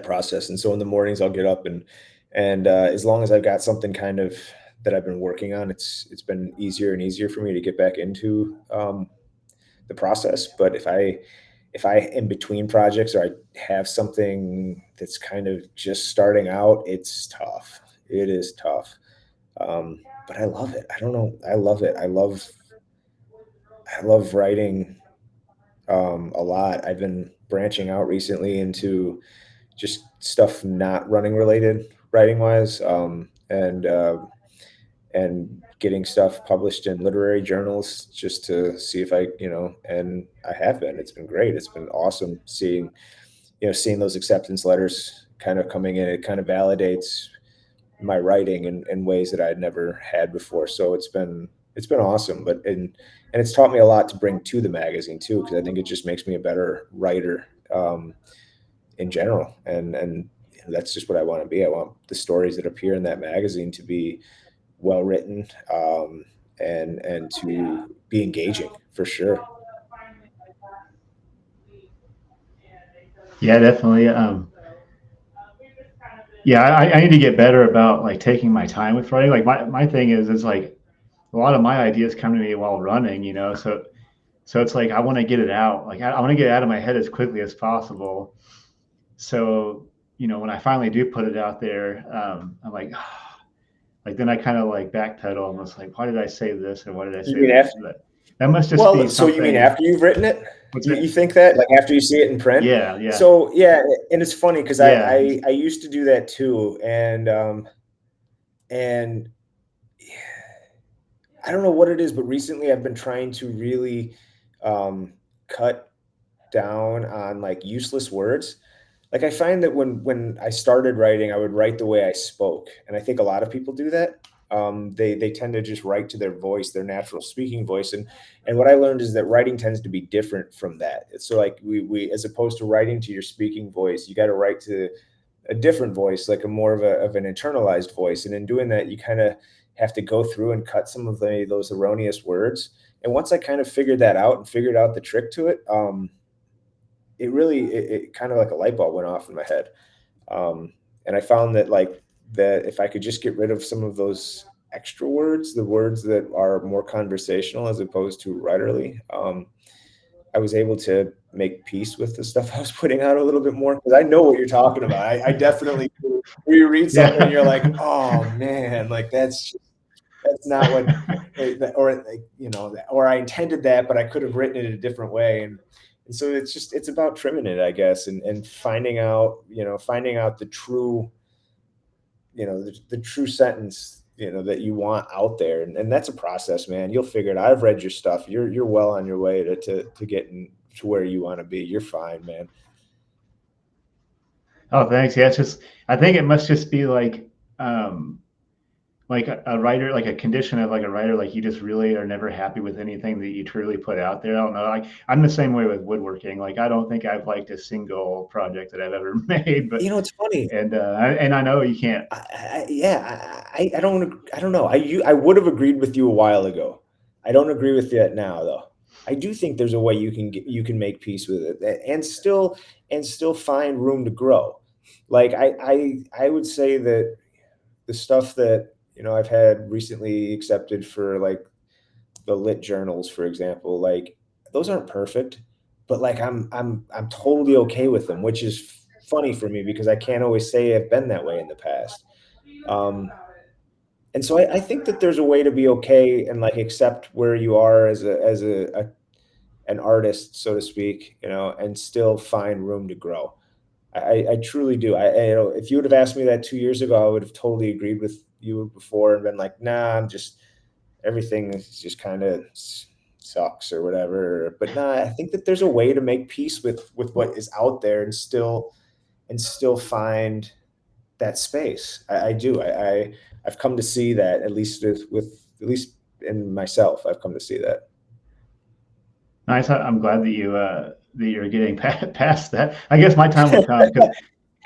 process. And so in the mornings I'll get up and as long as I've got something kind of that I've been working on, it's been easier and easier for me to get back into the process. But if I in between projects or I have something that's kind of just starting out, it's tough. It is tough. But I love it. I don't know. I love it. I love writing a lot. I've been branching out recently into just stuff not running related writing wise, and getting stuff published in literary journals just to see if I, and I have been. It's been great. It's been awesome seeing those acceptance letters kind of coming in. It kind of validates my writing in ways that I'd never had before. So it's been awesome. And it's taught me a lot to bring to the magazine too, because I think it just makes me a better writer in general. And that's just what I want to be. I want the stories that appear in that magazine to be well written, and to be engaging for sure. Yeah, definitely. Yeah, I need to get better about like taking my time with writing. Like my thing is like a lot of my ideas come to me while running, so it's like I want to get it out. Like I want to get it out of my head as quickly as possible. So, when I finally do put it out there, I'm like then I kind of like backpedal almost like, why did I say this and why did I You say mean this? after? But that must just be Well, so you mean something. after you've written it? What's You it? think that, like, after you see it in print? Yeah, yeah, So yeah, and it's funny because I, yeah. I I used to do that too, and I don't know what it is, but recently I've been trying to really cut down on like useless words. Like I find that when I started writing, I would write the way I spoke, and I think a lot of people do that. They tend to just write to their voice, their natural speaking voice, and what I learned is that writing tends to be different from that. So like we as opposed to writing to your speaking voice, you got to write to a different voice, like a more of an internalized voice. And in doing that, you kind of have to go through and cut some of those erroneous words. And once I kind of figured that out and figured out the trick to it, it kind of like a light bulb went off in my head. And I found that if I could just get rid of some of those extra words, the words that are more conversational as opposed to writerly, I was able to make peace with the stuff I was putting out a little bit more, because I know what you're talking about. I definitely do. Where you read something and you're like, Yeah. oh man, like that's not what, or like, or I intended that, but I could have written it a different way. And so it's about trimming it, I guess, and finding out the true, the true sentence, that you want out there. And that's a process, man. You'll figure it out. I've read your stuff. You're well on your way to getting to where you want to be. You're fine, man. Oh, thanks. Yeah, it's just I think it must just be like a writer, like a condition of like a writer, like you just really are never happy with anything that you truly put out there. I don't know. Like I'm the same way with woodworking. Like I don't think I've liked a single project that I've ever made, but It's funny. and I know you can't. I don't know. I would have agreed with you a while ago. I don't agree with that now, though. I do think there's a way you can make peace with it and still find room to grow. Like I would say that the stuff that I've had recently accepted for like the lit journals, for example, like those aren't perfect, but like I'm totally okay with them, which is funny for me because I can't always say I've been that way in the past. Um, and so I think that there's a way to be okay and like accept where you are as an artist, so to speak, and still find room to grow. I truly do. If you would have asked me that 2 years ago, I would have totally agreed with you before and been like, nah, everything is just kind of sucks or whatever. But nah, I think that there's a way to make peace with what is out there and still find that space. I do. I've come to see that at least with at least in myself. I've come to see that. Nice. I'm glad that you're getting past that. I guess my time will come because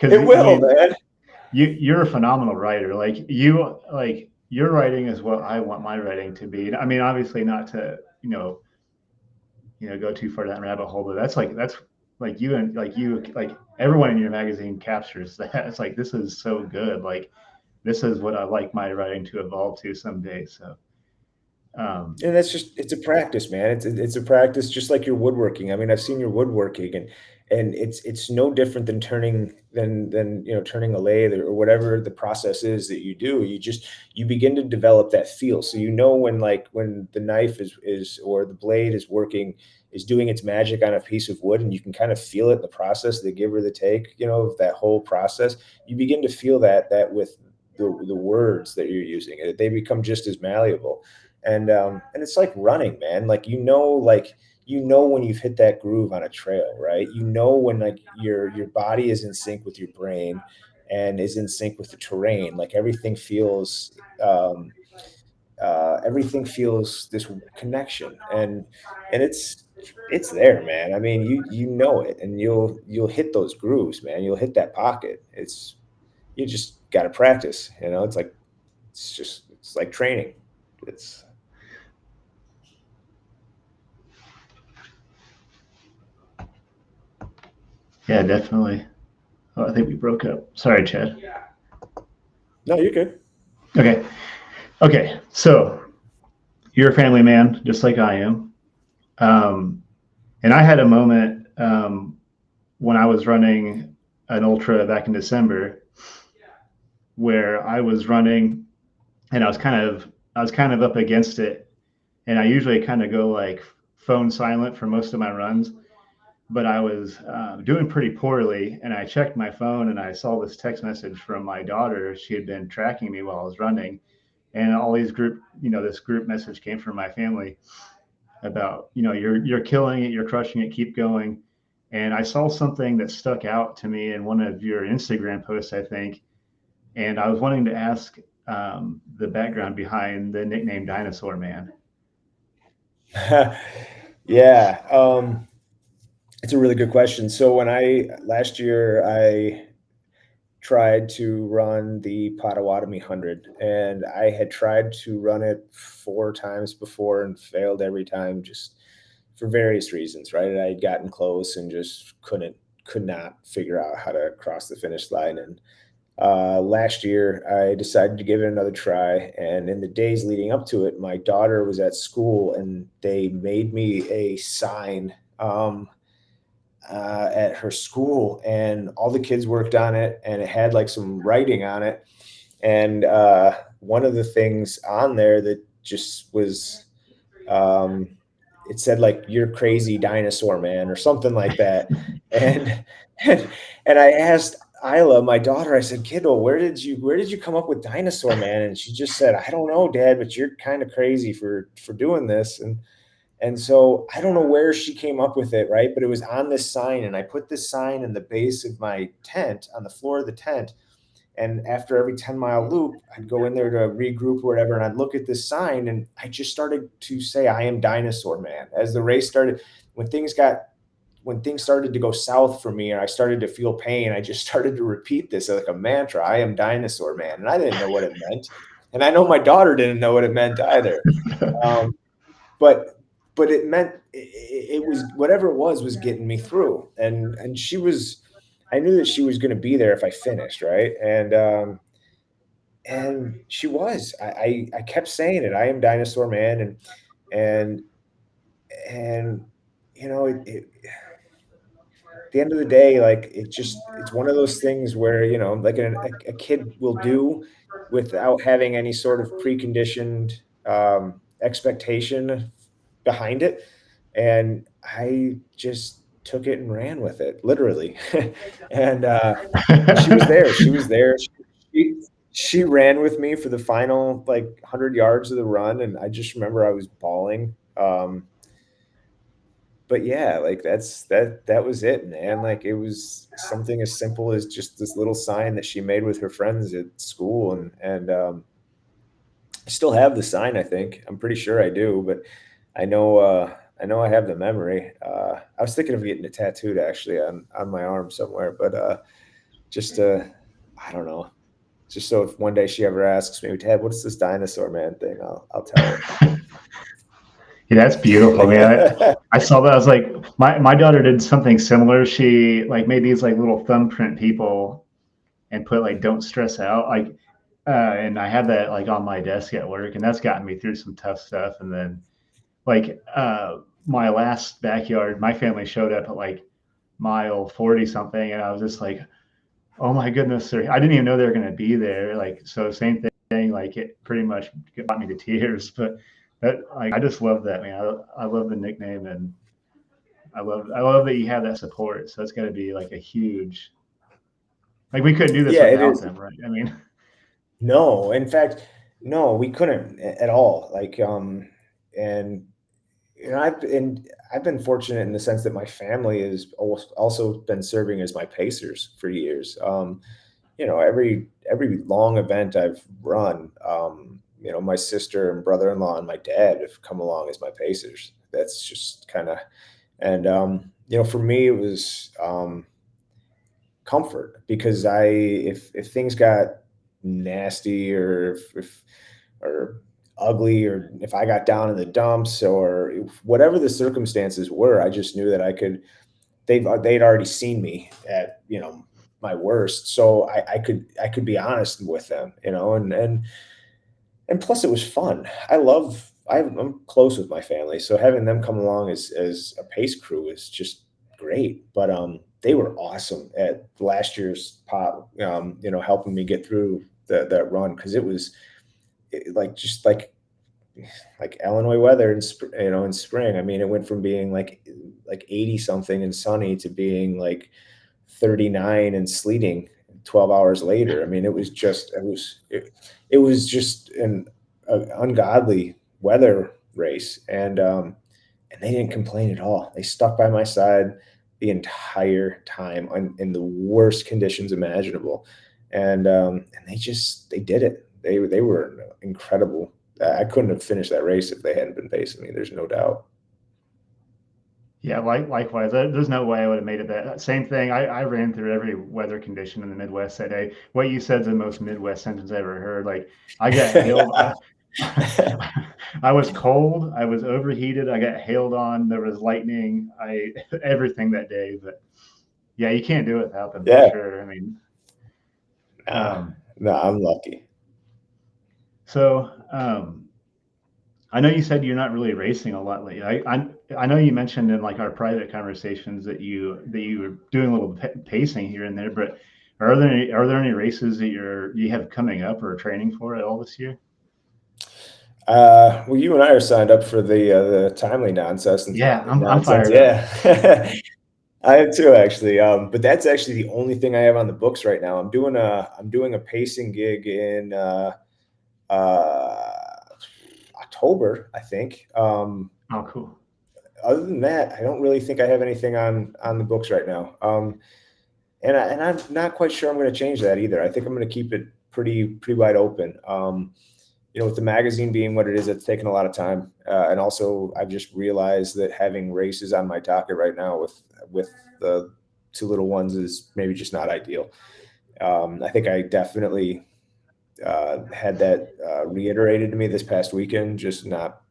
It I will, mean man. you're a phenomenal writer. Like your writing is what I want my writing to be. I mean, obviously not to. go too far down rabbit hole, but that's like like everyone in your magazine captures that. It's like, this is so good. Like, this is what I like my writing to evolve to someday. So, And that's just, it's a practice, man. It's a practice, just like your woodworking. I mean, I've seen your woodworking, and it's no different than turning a lathe or whatever the process is that you do. You begin to develop that feel. So when the knife is or the blade is working, is doing its magic on a piece of wood, and you can kind of feel it in the process, the give or the take, of that whole process. You begin to feel that with the words that you're using, they become just as malleable. And it's like running, man. Like when you've hit that groove on a trail, right? When like your body is in sync with your brain and is in sync with the terrain. Like everything feels this connection, and it's there, man. I mean, you know it, and you'll hit those grooves, man. You'll hit that pocket. You just got to practice. It's like training. It's yeah, definitely. Oh, I think we broke up. Sorry, Chad. No, you're good. Okay. Okay. So you're a family man, just like I am. And I had a moment when I was running an ultra back in December where I was running and I was kind of up against it. And I usually kind of go like phone silent for most of my runs, but I was doing pretty poorly. And I checked my phone and I saw this text message from my daughter. She had been tracking me while I was running, and all these this group message came from my family about, you're killing it, you're crushing it, keep going. And I saw something that stuck out to me in one of your Instagram posts, I think, and I was wanting to ask the background behind the nickname Dinosaur Man. Yeah, it's a really good question. So last year I tried to run the Potawatomi 100, and I had tried to run it 4 times before and failed every time, just for various reasons, right? And I had gotten close and just could not figure out how to cross the finish line. And last year, I decided to give it another try. And in the days leading up to it, my daughter was at school, and they made me a sign at her school, and all the kids worked on it, and it had like some writing on it. And one of the things on there that just was, it said like, "You're crazy dinosaur man," or something like that. And and I asked Isla, my daughter, I said, "Kiddo, where did you come up with dinosaur man?" And she just said, "I don't know, Dad, but you're kind of crazy for doing this." And so I don't know where she came up with it, right? But it was on this sign, and I put this sign in the base of my tent, on the floor of the tent. And after every 10-mile loop, I'd go in there to regroup or whatever, and I'd look at this sign, and I just started to say, "I am Dinosaur Man." As the race started, when things started to go south for me and I started to feel pain, I just started to repeat this like a mantra: "I am Dinosaur Man." And I didn't know what it meant. And I know my daughter didn't know what it meant either. Um, but it meant, it was, whatever it was getting me through. And I knew that she was going to be there if I finished, right? And she was. I kept saying it: "I am Dinosaur Man." And and at the end of the day, like, it's one of those things where, like a kid will do without having any sort of preconditioned expectation behind it. And I just took it and ran with it, literally. and and she was there. She was there. She ran with me for the final like 100 yards of the run, and I just remember I was bawling. But yeah, like that was it, man. Like, it was something as simple as just this little sign that she made with her friends at school. And I still have the sign, I think. I'm pretty sure I do, but I know I have the memory. I was thinking of getting it tattooed actually on my arm somewhere, but just I don't know. Just so if one day she ever asks me, "Dad, what's this Dinosaur Man thing?" I'll tell her. Yeah, that's beautiful. I mean, I saw that. I was like, my daughter did something similar. She like made these like little thumbprint people and put like "Don't stress out." Like, and I had that like on my desk at work, and that's gotten me through some tough stuff. And then like my last backyard, my family showed up at like mile 40 something, and I was just like, oh my goodness, I didn't even know they were going to be there. Like, so same thing, like it pretty much got me to tears. But that, like, I just love that, man. I love the nickname, and I love that you have that support. So it's got to be like a huge, like we couldn't do this Yeah, it without is. them, right? I mean, No, in fact, no, we couldn't at all. Like, and I've been fortunate in the sense that my family has also been serving as my pacers for years. Every long event I've run, my sister and brother-in-law and my dad have come along as my pacers. That's just kind of, and for me it was comfort, because if things got nasty, or if or ugly, or if I got down in the dumps, or whatever the circumstances were, I just knew that they'd already seen me at my worst, so I could be honest with them, and plus it was fun. I'm close with my family, so having them come along as a pace crew is just great. But they were awesome at last year's pop, helping me get through that run, because it was just like Illinois weather in spring. I mean, it went from being like 80 something and sunny to being like 39 and sleeting 12 hours later. I mean, it was just an ungodly weather race, and they didn't complain at all. They stuck by my side the entire time in the worst conditions imaginable, and they did it. They were incredible. I couldn't have finished that race if they hadn't been pacing me. There's no doubt. yeah, likewise. There's no way I would have made it that same thing. I ran through every weather condition in the Midwest that day. What you said is the most Midwest sentence I ever heard. Like I got hailed. I was cold. I was overheated. I got hailed on. There was lightning. Everything that day. But yeah, you can't do it without them for Yeah, sure. I mean, nah, um, nah, I'm lucky. so I know you said you're not really racing a lot lately. I know you mentioned in like our private conversations that you were doing a little pacing here and there, but are there any races that you have coming up or training for at all this year? Well, you and I are signed up for the timely nonsense. Yeah, I'm Nonsense, fired up. yeah. I am too, actually. But that's actually the only thing I have on the books right now. I'm doing a pacing gig in uh, October, I think. Oh, cool. Other than that, I don't really think I have anything on the books right now. And I'm not quite sure I'm going to change that either. I think I'm going to keep it pretty wide open. With the magazine being what it is, it's taken a lot of time, and also I've just realized that having races on my docket right now with the two little ones is maybe just not ideal. I think I definitely had that reiterated to me this past weekend, just not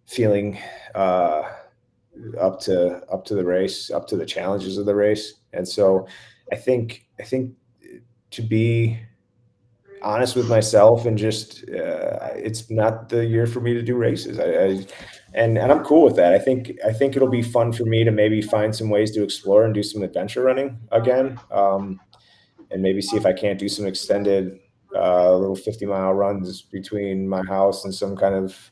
feeling uh, up to the race, up to the challenges of the race. And so I think to be honest with myself, and just it's not the year for me to do races. And I'm cool with that. I think it'll be fun for me to maybe find some ways to explore and do some adventure running again, and maybe see if I can't do some extended little 50-mile runs between my house and some kind of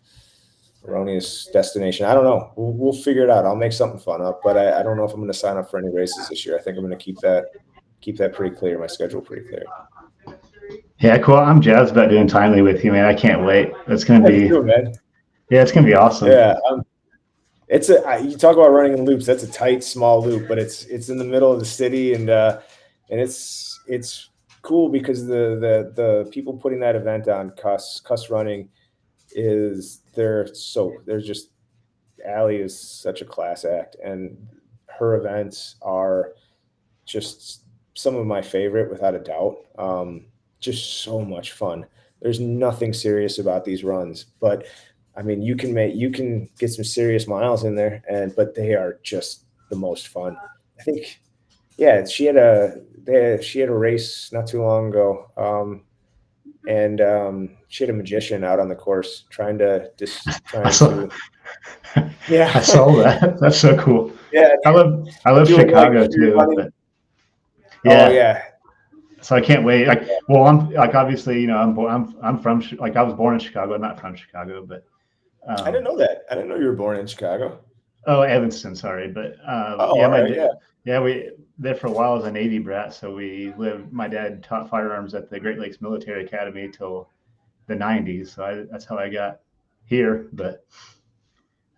erroneous destination. I don't know. We'll figure it out. I'll make something fun up, but I don't know if I'm going to sign up for any races this year. I think I'm going to keep that pretty clear. My schedule pretty clear. Yeah, cool. I'm jazzed about doing timely with you, man. I can't wait. That's gonna Yeah, me be too, man. yeah, it's gonna be awesome. Yeah, you talk about running in loops. That's a tight, small loop, but it's in the middle of the city, and it's cool because the people putting that event on, Cuss Running, they're just Allie is such a class act, and her events are just some of my favorite without a doubt. Just so much fun. There's nothing serious about these runs, but I mean, you can get some serious miles in there, but they are just the most fun. I think, yeah, she had a race not too long ago, and she had a magician out on the course I trying saw, to, yeah, I saw that. That's so cool. yeah, I love doing like Chicago free too, running. but Oh yeah, yeah, so I can't wait. Like, well, I'm like obviously, I'm from like I was born in Chicago, not from Chicago, but I didn't um, know that. I didn't know you were born in Chicago. oh, Evanston, sorry, but Oh, yeah, all right, yeah. yeah, we there for a while as a Navy brat, so we lived. My dad taught firearms at the Great Lakes Military Academy till the '90s, so that's how I got here. But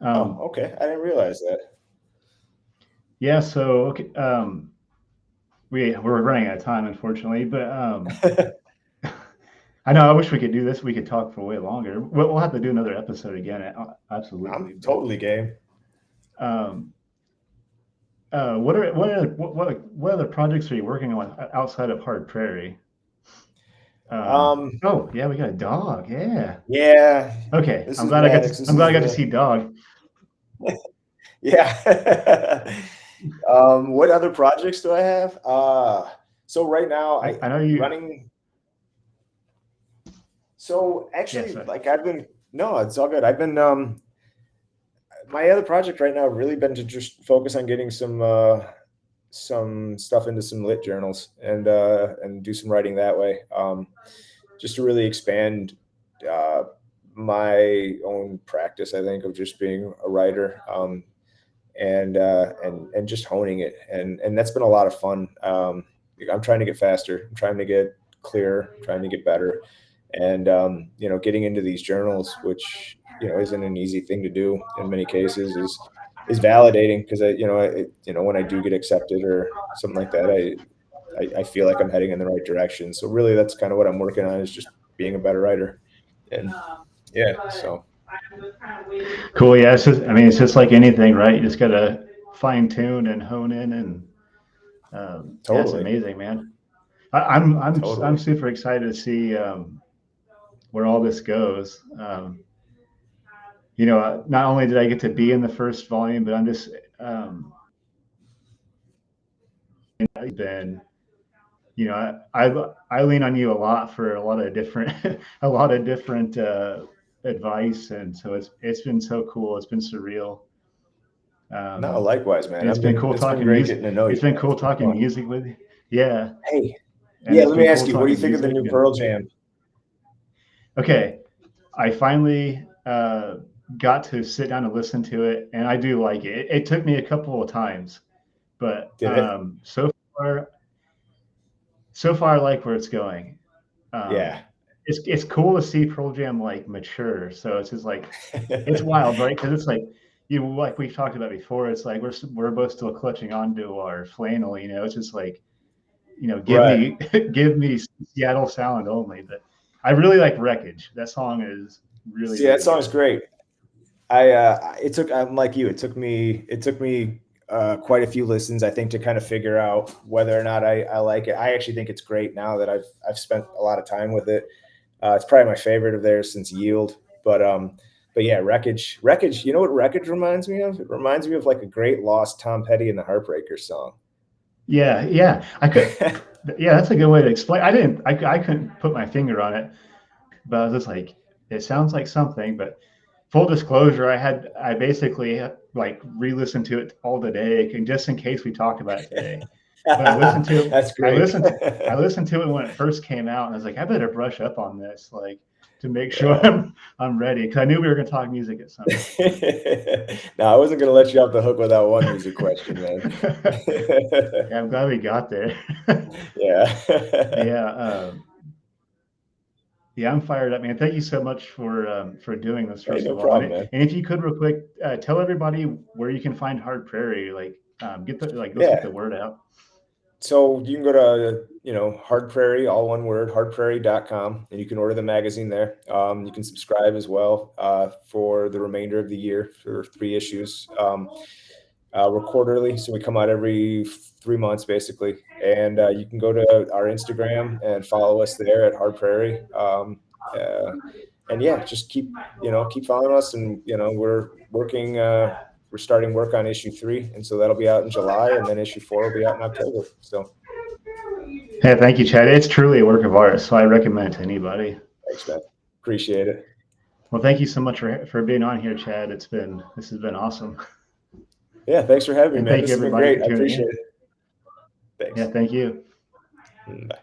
Oh, um, okay. I didn't realize yeah, so okay, we're running out of time, unfortunately, but that. I know I wish we could do this. We could talk for way longer. We'll have to do another episode again, absolutely. I'm But totally game. um, what other projects are you working on outside of Hard Prairie? Um, Oh yeah, we got a dog. Yeah. yeah, Okay, this is Maddox. This I'm glad is I got to see dog. yeah. What other projects do I have? So right now I know you. running. So Yes. actually, like no, it's all good. My other project right now really been to just focus on getting some stuff into some lit journals and do some writing that way. Just to really expand uh, my own practice, I think, of just being a writer, and just honing it, and that's been a lot of fun. I'm trying to get faster. I'm trying to get clearer. I'm trying to get better, and getting into these journals, which isn't an easy thing to do in many cases, is validating because when I do get accepted or something like that, I feel like I'm heading in the right direction. So really, that's kind of what I'm working on, is just being a better writer. And yeah, so Cool. Yeah. I mean, it's just like anything, right? You just gotta fine tune and hone in, and yeah, it's totally, amazing, man. I'm totally. super excited to see where all this goes. Not only did I get to be in the first volume, but I'm just been I lean on you a lot for a lot of different a lot of different advice, and so it's been so cool. It's been surreal. No, Um, likewise, man. and It's been great getting to know you, It's been man. It's cool been talking fun. music with you. Yeah, Hey, and yeah, it's let me been ask cool you, what do you talking think of the music. new And Pearl Jam? okay, I finally got to sit down and listen to it, and I do like it. It took me a couple of times, but Did it? far, so far, I like where it's going. Yeah. It's cool to see Pearl Jam like mature. So it's just like it's wild, right? Because it's like like we've talked about before. It's like we're both still clutching onto our flannel. It's just like give Right. me give me Seattle sound only. But I really like Wreckage. That song is really See, that really song's good. great. I'm like you. It took me quite a few listens, I think, to kind of figure out whether or not I like it. I actually think it's great now that I've spent a lot of time with it. It's probably my favorite of theirs since Yield. But yeah, Wreckage. You know what Wreckage reminds me of? It reminds me of like a great lost Tom Petty and the Heartbreakers song. Yeah, yeah. I could. Yeah, that's a good way to explain. I didn't. I couldn't put my finger on it, but I was just like, it sounds like something. But full disclosure, I basically like re-listened to it all today, just in case we talked about it today. But That's great. I listened to it when it first came out, and I was like, I better brush up on this, like to make sure Yeah. I'm ready, because I knew we were going to talk music at some point. No, I wasn't going to let you off the hook without one music question, man. Yeah, I'm glad we got there. Yeah. Yeah, yeah, I'm fired up, man. Thank you so much for doing this, Hey, first no of all. problem, man. And if you could, real quick, tell everybody where you can find Hard Prairie. Like, let's get Yeah. the word out. So you can go to, Hard Prairie, all one word, hardprairie.com, and you can order the magazine there. You can subscribe as well for the remainder of the year for 3 issues. We're quarterly, so we come out every 3 months, basically. And you can go to our Instagram and follow us there at Hard Prairie. Uh, and yeah, just keep following us, and we're working. We're starting work on issue 3, and so that'll be out in July, and then issue 4 will be out in October. So, Hey, thank you, Chad. It's truly a work of art, so I recommend it to anybody. thanks, man. Appreciate it. Well, thank you so much for being on here, Chad. This has been awesome. Yeah, thanks for having me, man. Thank This you, has been everybody, great. for I tuning appreciate in. it. Thanks. Yeah, thank you. Bye.